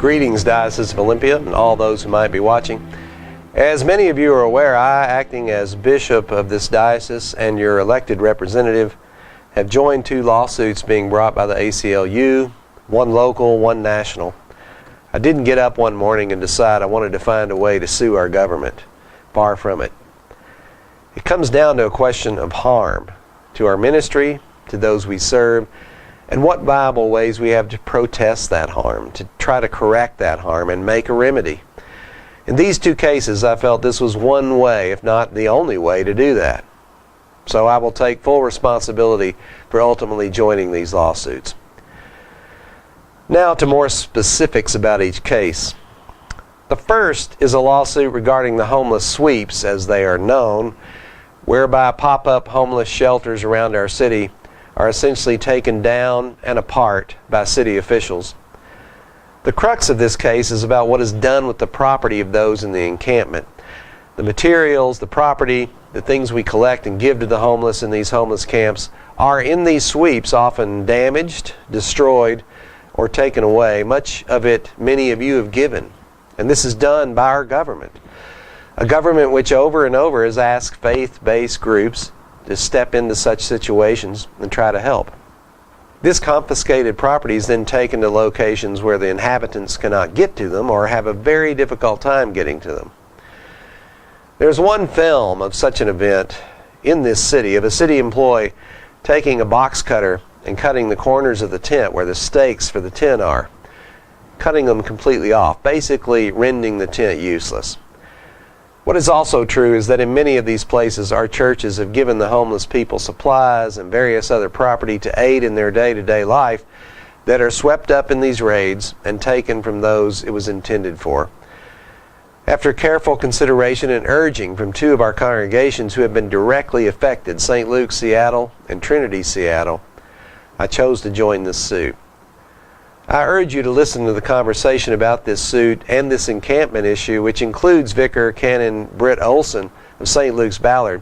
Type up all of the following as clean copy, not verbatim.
Greetings, Diocese of Olympia, and all those who might be watching. As many of you are aware, I, acting as Bishop of this diocese and your elected representative, have joined two lawsuits being brought by the ACLU, one local, one national. I didn't get up one morning and decide I wanted to find a way to sue our government. Far from it. It comes down to a question of harm to our ministry, to those we serve, and what Bible ways we have to protest that harm, to try to correct that harm and make a remedy. In these two cases, I felt this was one way, if not the only way, to do that. So I will take full responsibility for ultimately joining these lawsuits. Now to more specifics about each case. The first is a lawsuit regarding the homeless sweeps, as they are known, whereby pop-up homeless shelters around our city are essentially taken down and apart by city officials. The crux of this case is about what is done with the property of those in the encampment. The materials, the property, the things we collect and give to the homeless in these homeless camps are in these sweeps often damaged, destroyed, or taken away. Much of it many of you have given. And this is done by our government. A government which over and over has asked faith-based groups to step into such situations and try to help. This confiscated property is then taken to locations where the inhabitants cannot get to them or have a very difficult time getting to them. There's one film of such an event in this city of a city employee taking a box cutter and cutting the corners of the tent where the stakes for the tent are, cutting them completely off, basically rendering the tent useless. What is also true is that in many of these places, our churches have given the homeless people supplies and various other property to aid in their day-to-day life that are swept up in these raids and taken from those it was intended for. After careful consideration and urging from two of our congregations who have been directly affected, St. Luke's Seattle and Trinity Seattle, I chose to join this suit. I urge you to listen to the conversation about this suit and this encampment issue, which includes Vicar Canon Britt Olson of St. Luke's Ballard.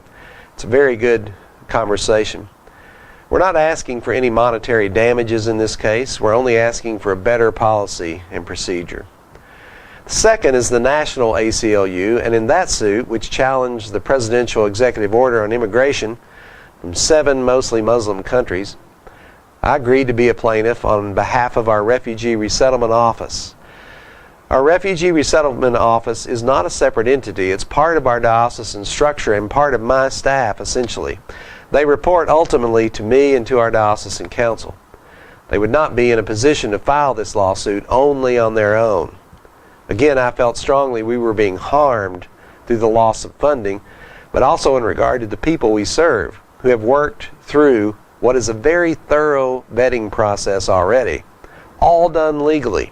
It's a very good conversation. We're not asking for any monetary damages in this case. We're only asking for a better policy and procedure. The second is the national ACLU, and in that suit, which challenged the presidential executive order on immigration from 7 mostly Muslim countries, I agreed to be a plaintiff on behalf of our Refugee Resettlement Office. Our Refugee Resettlement Office is not a separate entity. It's part of our diocesan structure and part of my staff, essentially. They report ultimately to me and to our diocesan council. They would not be in a position to file this lawsuit only on their own. Again, I felt strongly we were being harmed through the loss of funding, but also in regard to the people we serve, who have worked through what is a very thorough vetting process already, all done legally,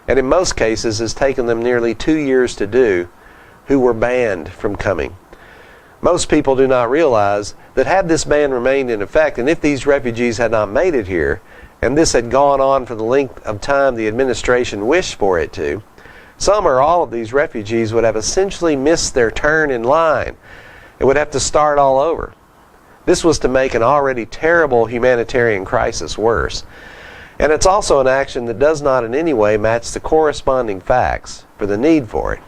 and in most cases has taken them nearly 2 years to do, who were banned from coming. Most people do not realize that had this ban remained in effect, and if these refugees had not made it here, and this had gone on for the length of time the administration wished for it to, some or all of these refugees would have essentially missed their turn in line and would have to start all over. This was to make an already terrible humanitarian crisis worse. And it's also an action that does not in any way match the corresponding facts for the need for it.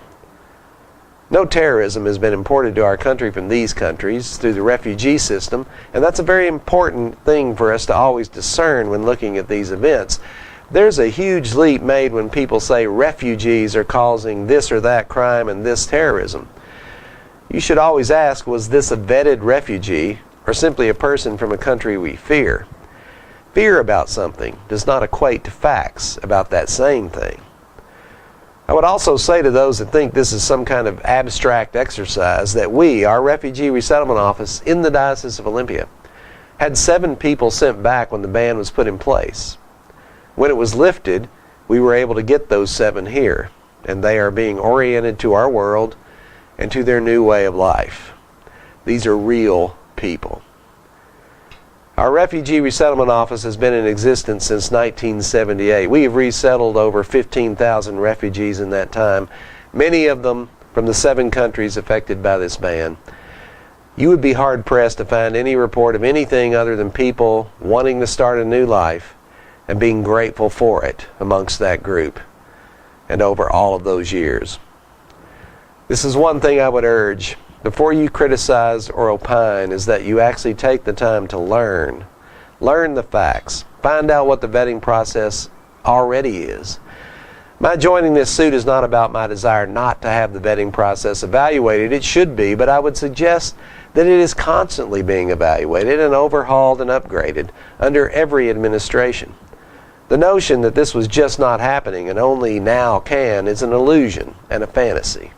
No terrorism has been imported to our country from these countries through the refugee system, and that's a very important thing for us to always discern when looking at these events. There's a huge leap made when people say refugees are causing this or that crime and this terrorism. You should always ask, was this a vetted refugee or simply a person from a country we fear? Fear about something does not equate to facts about that same thing. I would also say to those that think this is some kind of abstract exercise that we, our Refugee Resettlement Office in the Diocese of Olympia, had 7 people sent back when the ban was put in place. When it was lifted, we were able to get those 7 here, and they are being oriented to our world and to their new way of life. These are real people. Our Refugee Resettlement Office has been in existence since 1978. We have resettled over 15,000 refugees in that time, many of them from the 7 countries affected by this ban. You would be hard-pressed to find any report of anything other than people wanting to start a new life and being grateful for it amongst that group. and over all of those years. This is one thing I would urge before you criticize or opine, is that you actually take the time to learn. Learn the facts. Find out what the vetting process already is. My joining this suit is not about my desire not to have the vetting process evaluated. It should be, but I would suggest that it is constantly being evaluated and overhauled and upgraded under every administration. The notion that this was just not happening and only now can is an illusion and a fantasy.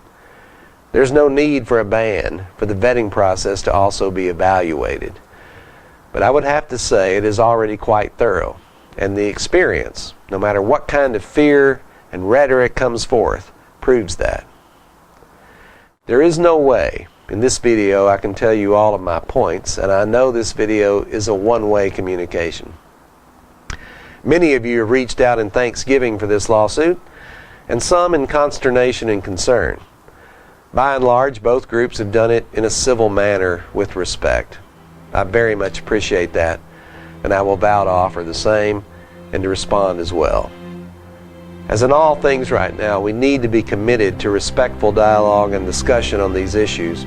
There's no need for a ban for the vetting process to also be evaluated. But I would have to say it is already quite thorough, and the experience, no matter what kind of fear and rhetoric comes forth, proves that. There is no way in this video I can tell you all of my points, and I know this video is a one-way communication. Many of you have reached out in thanksgiving for this lawsuit, and some in consternation and concern. By and large, both groups have done it in a civil manner with respect. I very much appreciate that, and I will vow to offer the same and to respond as well. As in all things right now, we need to be committed to respectful dialogue and discussion on these issues.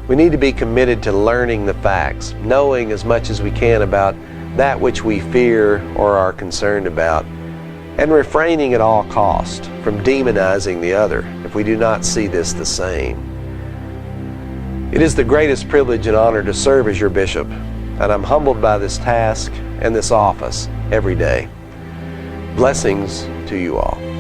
We need to be committed to learning the facts, knowing as much as we can about that which we fear or are concerned about, and refraining at all cost from demonizing the other if we do not see this the same. It is the greatest privilege and honor to serve as your bishop, and I'm humbled by this task and this office every day. Blessings to you all.